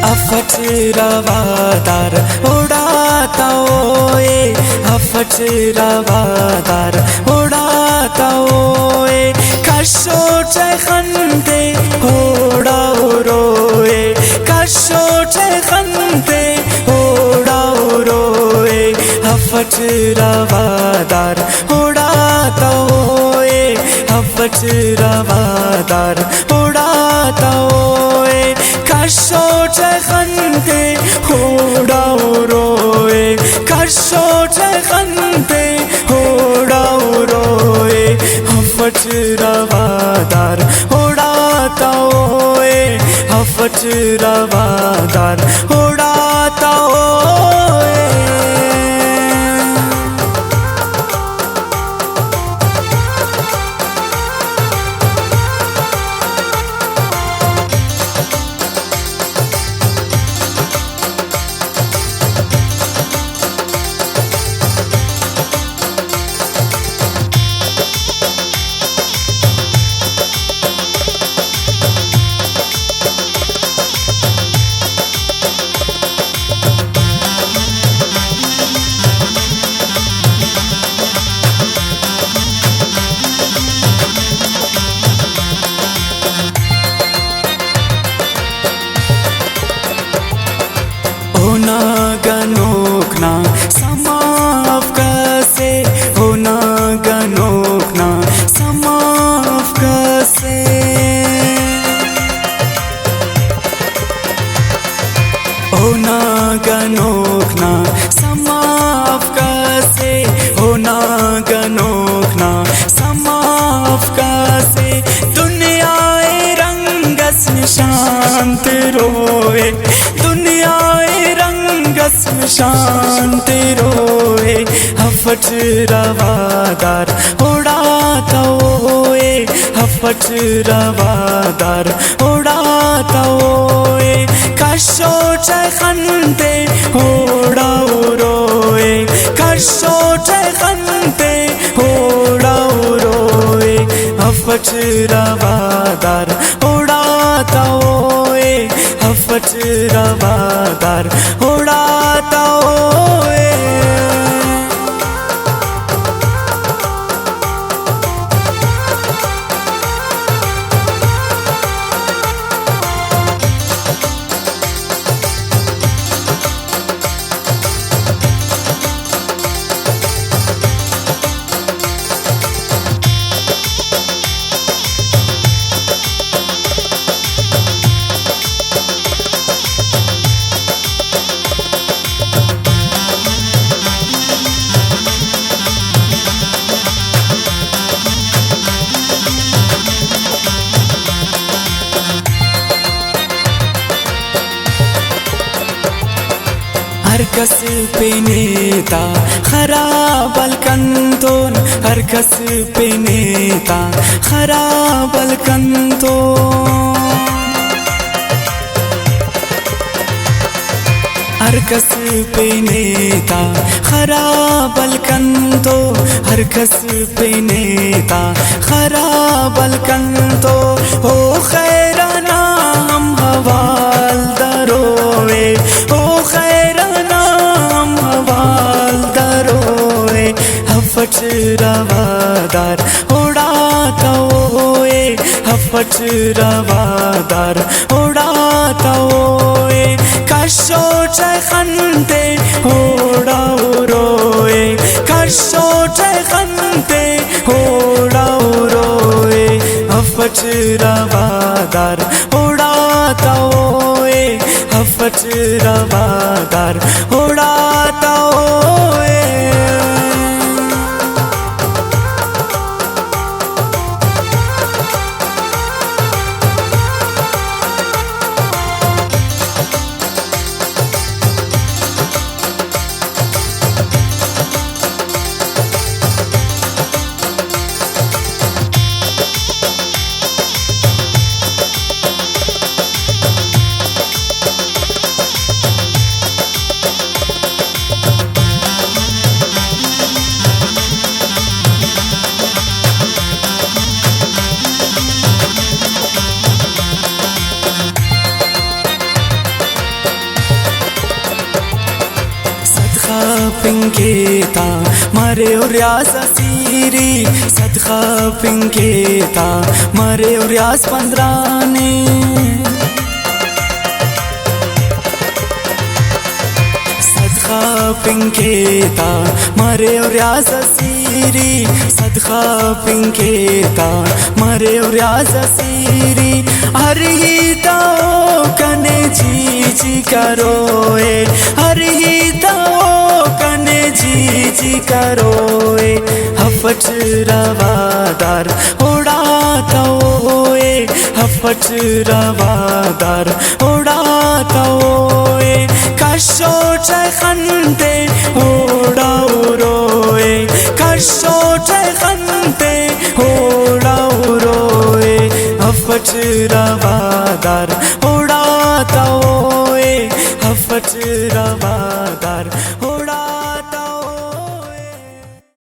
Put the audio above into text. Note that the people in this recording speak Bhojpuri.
अफट रवादार उड़ाता ओए, अफट रवादार उड़ाता ओए, कशो चखंदे होड़ा रोए, कशो चखंदे होड़ा रोए, अफट रवादार उड़ाता ओए, अफट रवादार उड़ाता ओए, कशो चखंदे होड़ा रोए, कशो चखंदे होड़ा रोए, अफट रवादार उड़ाता ओए, अफट रवादार उड़ाता ओए। होना गनोकना समाफ कसे, होना गनोकना समाफ कसे, होना गनोकना समाफ कसे, होना गनोकना समाफ कसे, दुनियाए रंगस शांत रोए, दुनियाए रंगस शांत रोए, अफट रवादार उड़ाता ओए, अफट रवादार उड़ाता ओए, कशो चखंदे होड़ा रोए, कशो चखंदे होड़ा रोए, अफट रवादार उड़ाता ओए, अफट रवादार उड़ाता ओए। हर कस पे नेता खराब अलकंतोन, हर कस पे नेता खराब अलकंतोन, हर कस पे नेता खराब अलकंतो, हर कस पे नेता खराब अलकंतो, हो खैराना हम हवाल दरोए, हो खैराना हम हवाल दरोए, अफट रवादार उड़ाता ओए, अफट रवादार उड़ाता ओए, कशो चखंदे होड़ा रोए, कशो चखंदे होड़ा रोए, अफट रवादार उड़ाता ओए, अफट रवादार उड़ाता ओए। पिंकेता मारे उरियास सीरी सदखा पिंकेता मारे उरियास पंद्राने सदखा पिंकेता मारे उरियास सीरी सदखा पिंकेता मारे उरियास सीरी हरिता कने जी करोए हरिता कने जी करोए हफट रवादार उड़ाता ओए हफट रवादार उड़ाता ओए कशो खनते ओड़ा रोए कशो खनते ओड़ा रोए हफट रवादार उड़ाता ओए हफट